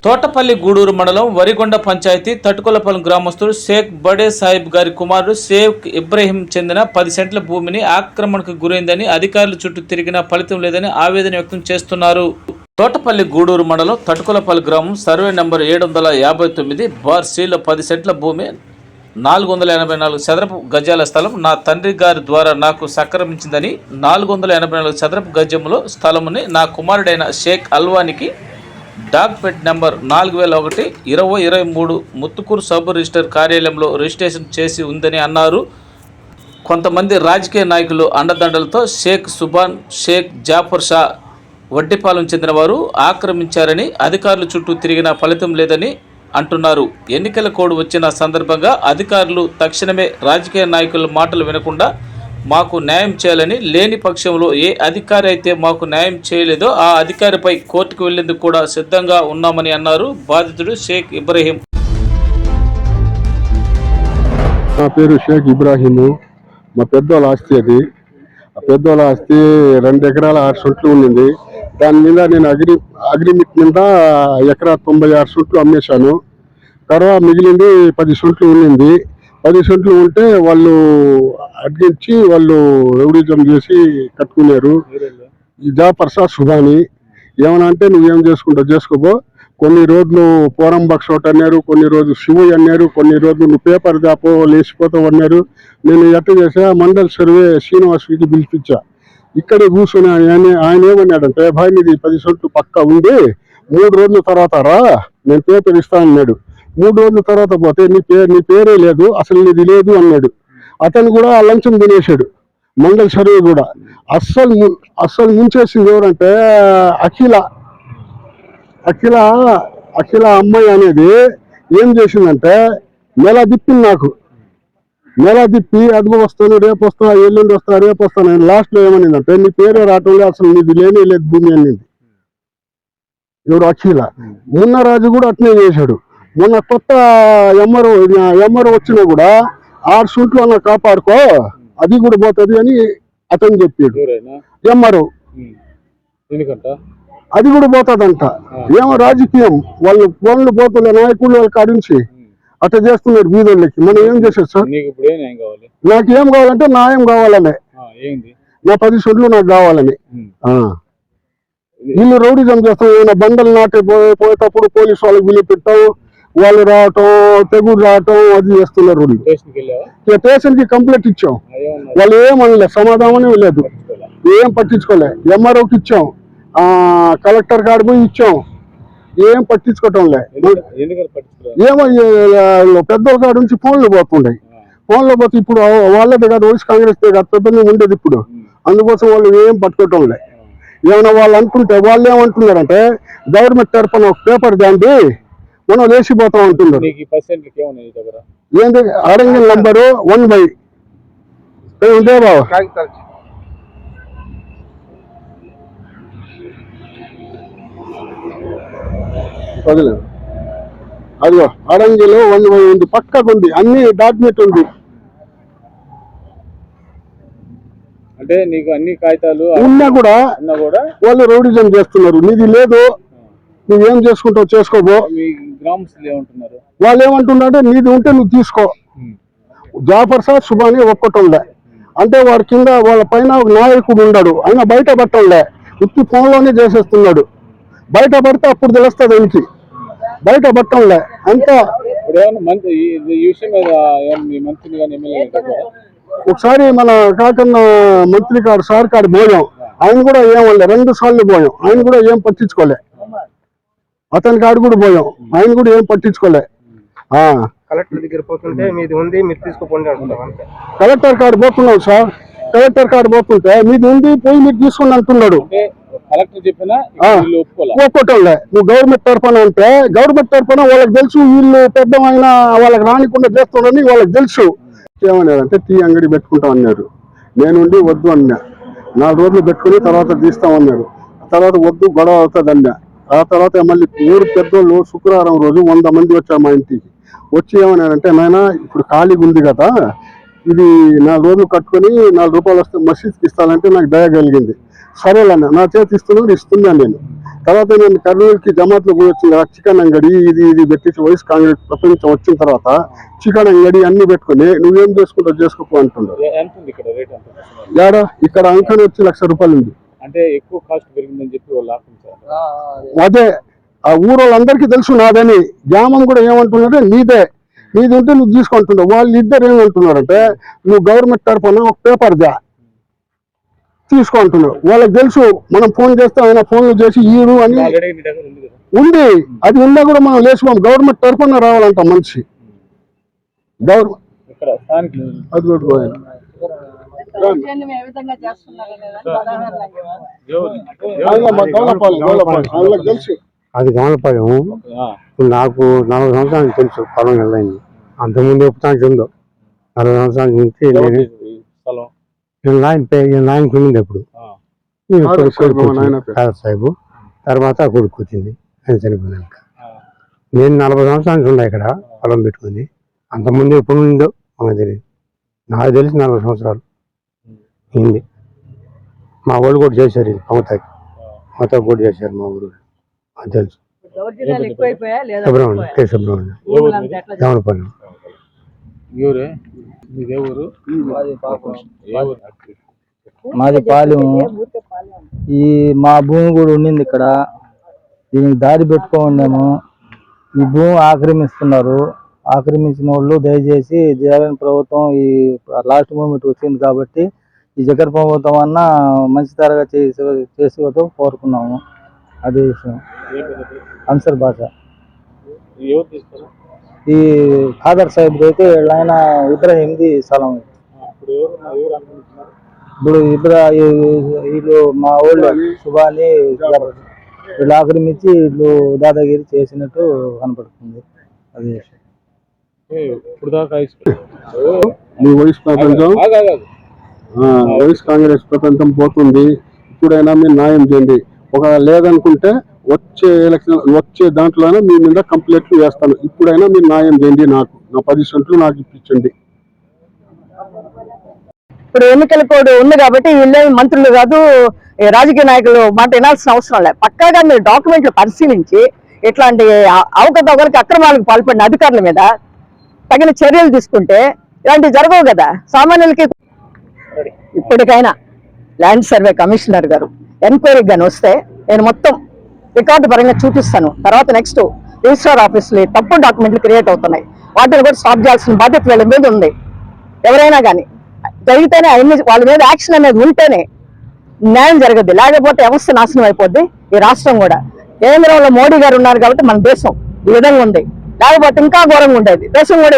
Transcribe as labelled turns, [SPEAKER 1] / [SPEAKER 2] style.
[SPEAKER 1] తోటపల్లి గూడూరు మండలం వరిగొండ పంచాయతీ తటుకొలపల్లి గ్రామస్తుడు షేక్ బడే సాహిబ్ గారి కుమారుడు షేక్ ఇబ్రహీం చెందిన 10 సెంట్ల భూమిని ఆక్రమణకు గురైందని అధికారుల చుట్టూ తిరిగినా ఫలితం లేదని ఆవేదన వ్యక్తం చేస్తున్నారు. తోటపల్లి గూడూరు మండలం తటుకొలపల్లి గ్రామం సర్వే నంబర్ 759 బార్ సిలో 10 సెంట్ల భూమి 484 చదరపు గజాల స్థలం నా తండ్రి గారి ద్వారా నాకు సక్రమించిందని 484 చదరపు గజములో స్థలముని నా కుమారుడైన షేక్ అల్వానికి డాక్పెట్ నెంబర్ 4001-2023 ముత్తుకూరు సబ్ రిజిస్టర్ కార్యాలయంలో రిజిస్ట్రేషన్ చేసి ఉందని అన్నారు. కొంతమంది రాజకీయ నాయకులు అండదండలతో షేక్ సుబాన్, షేక్ జాఫర్ షా వడ్డిపాలెం చెందిన వారు ఆక్రమించారని అధికారులు చుట్టూ తిరిగిన ఫలితం లేదని అంటున్నారు. ఎన్నికల కోడ్ వచ్చిన సందర్భంగా అధికారులు తక్షణమే రాజకీయ నాయకుల మాటలు వినకుండా మాకు న్యాయం చేయాలని, లేని పక్షంలో ఏ అధికారి అయితే మాకు న్యాయం చేయలేదో ఆ అధికారిపై కోర్టుకు వెళ్లేందుకు కూడా సిద్ధంగా ఉన్నామని అన్నారు. బాధితుడు షేక్ ఇబ్రహీం.
[SPEAKER 2] నా పేరు షేక్ ఇబ్రాహీము. మా పెద్దోళ్ళ ఆస్తి అది. ఆ పెద్దోళ్ళ ఆస్తి 2 ఎకరాల 6 సెంట్లు ఉండింది. దాని మీద నేను అగ్రిమెంట్ మీద ఎకరా 96 సెంట్లు అమ్మేశాను. తర్వాత మిగిలింది 10 సెంట్లు ఉండింది. 10 సెంట్లు ఉంటే వాళ్ళు అడ్గించి వాళ్ళు రౌడీజం చేసి కట్టుకున్నారు. ఈ జాఫర్ షా సుబాని ఏమన్నా అంటే నువ్వేం చేసుకుంటావు చేసుకోబో, కొన్ని రోజులు పోరంబక్ష ఒకటి అన్నారు, కొన్ని రోజులు శివయ్య అన్నారు, కొన్ని రోజులు నువ్వు పేపర్ దాపో లేచిపోతావు అన్నారు. నేను ఎట్లా చేసా, మండల్ సర్వే శ్రీనివాస్కి పిలిపించా. ఇక్కడే కూర్చొని ఆయన ఏమన్నాడంటే, భాయ్ నీది 10 సెంట్లు పక్కా ఉంది, 3 రోజుల తర్వాత రా నేను పేపర్ ఇస్తానన్నాడు. 3 రోజుల తర్వాత పోతే నీ పేరే లేదు, అసలు నీది లేదు అన్నాడు. అతను కూడా లంచం తినేశాడు. మండల్ సర్వే కూడా అస్సలు ముంచేసింది ఎవరంటే అఖిల అమ్మాయి అనేది ఏం చేసిందంటే, నెల తిప్పింది నాకు. నెల తిప్పి అదిగో వస్తాను, రేపు వస్తా, ఎల్లుండి వస్తా, రేపు వస్తాను. నేను లాస్ట్లో ఏమనిందంటే, నీ పేరే రావటం లేదు, అసలు నీది లేనే లేదు భూమి అనింది. ఎవడు అఖిల. మున్నరాజు కూడా అట్నే చేశాడు. మొన్న కొత్త ఎంఆర్ఓ వచ్చినా కూడా 6 సెంట్లు అన్న కాపాడుకో, అది కూడా పోతుంది అని అతను చెప్పాడు. ఎంఆర్ఓ అది కూడా పోతుందంట. ఏమో రాజకీయం, వాళ్ళు ఫోన్లు పోతున్న నాయకులు వాళ్ళ కాడించి అట్లా చేస్తున్నారు బీదోళ్ళకి. మనం ఏం చేసేది సార్? నాకు ఏం కావాలంటే న్యాయం కావాలనే, నా 10 సెంట్లు నాకు కావాలని. వీళ్ళు రౌడీజం చేస్తాం. ఏమైనా బండలు నాటి పోయేటప్పుడు పోలీసు వాళ్ళకి వీళ్ళు పెట్టాం, వాళ్ళు రావటం, తెగుడు రావటం, అది చేస్తున్నారు. స్టేషన్ కి కంప్లైంట్ ఇచ్చాం, వాళ్ళు ఏమనలే, సమాధానం లేదు, ఏం పట్టించుకోలే. ఎంఆర్ఓకి ఇచ్చాం, కలెక్టర్ కాడికి పోయి ఇచ్చాం, ఏం పట్టించుకోవటం లే. ఏమో పెద్దోళ్ళ కాడ నుంచి ఫోన్లు పోతుండే. ఫోన్లో పోతే ఇప్పుడు వాళ్ళదే కాదు, వైఎస్ కాంగ్రెస్ కాదు, పెద్దగా ఉండేది ఇప్పుడు. అందుకోసం వాళ్ళు ఏం పట్టుకోవటం లే. ఏమైనా వాళ్ళు అనుకుంటే వాళ్ళు ఏమంటున్నారంటే, గవర్నమెంట్ తరఫున ఒక పేపర్ దాండి మనం లేచిపోతాం అంటున్నారు. ఏంటి అరంగల్ నంబరు 1/. ఉంటే బాబు అదిగో అరంగిలో 1/. ఉంది, పక్కకు ఉంది, అన్ని డాక్యుమెంట్ ఉంది.
[SPEAKER 3] అంటే నీకు అన్ని కాగితాలు
[SPEAKER 2] ఉన్నా కూడా వాళ్ళు రౌడీజం చేస్తున్నారు. నీది లేదు, నువ్వేం చేసుకుంటావు చేసుకోబో. వాళ్ళు ఏమంటున్నారంటే, నీది ఉంటే నువ్వు తీసుకో. జాఫర్ షా సుబాని ఒక్కటంలే అంటే వాడి కింద వాళ్ళ పైన నాయకుడు ఉన్నాడు, ఆయన బయట పట్టంలే, ఉత్తి ఫోన్లోనే చేసేస్తున్నాడు. బయట పడితే అప్పుడు తెలుస్తుంది ఇంటి, బయట పట్టంలే అంతా. ఒకసారి మన కాకన్న మంత్రి గారు సార్ కాడు పోయాం, ఆయన కూడా ఏమనలే. 2 సార్లు పోయాం, ఆయన కూడా ఏం పట్టించుకోలే. అతని కాడు కూడా పోయాం, ఆయన కూడా ఏం పట్టించుకోలే.
[SPEAKER 4] కలెక్టర్ దగ్గర పోతుంటే మీది ఉంది మీరు తీసుకోండి అంటున్నాం.
[SPEAKER 2] కలెక్టర్ కాడు పోతున్నాం సార్, కలెక్టర్ కాడు పోతుంటే మీది ఉంది పోయి మీరు తీసుకోండి అంటున్నాడు. ఒక్కటంలే. నువ్వు గవర్నమెంట్ తరఫున అంటే గవర్నమెంట్ తరఫున వాళ్ళకి తెలుసు, వీళ్ళు పెద్దమైన వాళ్ళకి రానికుండా చేస్తున్నారని వాళ్ళకి తెలుసు. ఏమన్నారంటే టీ అంగడి పెట్టుకుంటాం అన్నారు. నేనుండి వద్దు అన్నా. 4 రోజులు పెట్టుకుని తర్వాత తీస్తామన్నారు. తర్వాత వద్దు, గొడవ అవుతుంది అన్నా. ఆ తర్వాత మళ్ళీ ఊరు పెద్దోళ్ళు శుక్రవారం రోజు 100 మంది వచ్చారు మా ఇంటికి. వచ్చి ఏమన్నారంటే, నాయన ఇప్పుడు ఖాళీగా ఉంది కదా, ఇది 4 రోజులు కట్టుకొని 4 రూపాయలు వస్తే మసీద్కి ఇస్తానంటే నాకు దయ కలిగింది. సరేలన్నా, నా చేతి ఇస్తున్నాను నేను. తర్వాత నేను కర్నూలుకి జమాత్లో పోయి వచ్చిన చికెన్ అంగడి ఇది పెట్టేసి వైఎస్ కాంగ్రెస్ ప్రపంచం వచ్చిన తర్వాత చికెన్ అంగడి అన్ని పెట్టుకుని నువ్వేం చేసుకుంటావు చేసుకోపో అంటున్నారు.
[SPEAKER 3] ఎంత ఉంది ఇక్కడ రేట్ ఎంత?
[SPEAKER 2] ఏడా ఇక్కడ అంకని వచ్చి ₹1,00,000 ఉంది.
[SPEAKER 3] అంటే ఎక్కువ కాస్ట్ పెరిగిందని చెప్పి వాళ్ళు ఆపించారు.
[SPEAKER 2] అదే ఆ ఊరోళ్ళందరికీ తెలుసు నాదని. గ్రామం కూడా ఏమంటున్నారంటే నీది ఉంటే నువ్వు తీసుకుంటున్నావు. వాళ్ళు ఇద్దరు ఏమంటున్నారంటే నువ్వు గవర్నమెంట్ తరఫున ఒక పేపర్ దా తీసుకుంటున్నావు. వాళ్ళకి తెలుసు మనం ఫోన్ చేస్తే ఆయన ఫోన్లు చేసి ఈరు అని ఉంది. అది ఉన్నా కూడా మనం లేచిపోం. గవర్నమెంట్ తరఫున రావాలంట మనిషి. అది తెలుసు.
[SPEAKER 5] అది గమనపాలెం. నాకు 40 సంవత్సరాలు తెలుసు పొలం వెళ్ళింది. అంతకుముందు చెప్తాను ఉందో 40 సంవత్సరాల నుంచి నేను నాయన కొనింది. అప్పుడు సాహిబు తర్వాత కొడుకు వచ్చింది. ఆయన చనిపోయినాక నేను 40 సంవత్సరానికి ఉన్నా ఇక్కడ పొలం పెట్టుకుని. అంతకుముందు ఎప్పుడు ఉందో మనకు తెలియదు. నాకు తెలిసి 40 సంవత్సరాలు అయింది. మా వాళ్ళు కూడా చేశారు. ఇది మమతాకి కూడా చేశారు మా ఊరు. అది తెలుసు. గమనపాలెం.
[SPEAKER 6] మాది పాలెం. ఈ మా భూమి కూడా ఉండింది ఇక్కడ. దీనికి దారి పెట్టుకోండేమో. ఈ భూమి ఆక్రమిస్తున్నారు. ఆక్రమించిన వాళ్ళు దయచేసి జగన్ ప్రభుత్వం ఈ లాస్ట్ మూమెంట్ వచ్చింది కాబట్టి ఈ జగన్ ప్రభుత్వం అన్న మంచి తరగా చేసుకోవటం కోరుకున్నాము. అదే విషయం. అన్సర్ భాష ఈ ఖాదర్ సాహిబ్ అయితే ఆయన ఇబ్రాహీంది స్థలం. ఇప్పుడు వీళ్ళు మా ఊళ్ళో శుభాని వీళ్ళు ఆక్రమించి వీళ్ళు దాదాగిరి చేసినట్టు కనపడుతుంది. అది
[SPEAKER 2] వైఎస్ కాంగ్రెస్ ప్రపంచం పోతుంది. ఇప్పుడైనా మీరు న్యాయం చేయండి. ఒకవేళ లేదనుకుంటే వచ్చే దాంట్లోనే మీ మీద కంప్లైంట్లు వేస్తాను. ఇప్పుడైనా మీరు న్యాయం చేయండి. నాకు నా 10 సెంట్లు నాకు ఇప్పించండి.
[SPEAKER 7] ఇప్పుడు ఎన్నికల కోడ్ ఉంది కాబట్టి వీళ్ళే మంత్రులు కాదు, రాజకీయ నాయకులు మాట వినాల్సిన అవసరం లేదు. పక్కాగా మీరు డాక్యుమెంట్లు పరిశీలించి ఇట్లాంటి అవకతవకలకి అక్రమాలకు పాల్పడిన అధికారుల మీద తగిన చర్యలు తీసుకుంటే ఇలాంటివి జరగవు కదా సామాన్యులకి. ఇప్పటికైనా ల్యాండ్ సర్వే కమిషనర్ గారు ఎంక్వైరీకి కానీ వస్తే నేను మొత్తం రికార్డు పరంగా చూపిస్తాను. తర్వాత నెక్స్ట్ రిజిస్ట్రార్ ఆఫీసులో తప్పుడు డాక్యుమెంట్లు క్రియేట్ అవుతున్నాయి. వాటిని కూడా స్టాప్ చేయాల్సిన బాధ్యత వీళ్ళ మీద ఉంది. ఎవరైనా కానీ జరిగితేనే అన్ని వాళ్ళ మీద యాక్షన్ అనేది ఉంటేనే న్యాయం జరగద్ది. లేకపోతే వ్యవస్థ నాశనం అయిపోద్ది. ఈ రాష్ట్రం కూడా కేంద్రంలో మోడీ గారు ఉన్నారు కాబట్టి మన దేశం ఈ విధంగా ఉంది. లేకపోతే ఇంకా ఘోరంగా ఉండేది. దేశం కూడా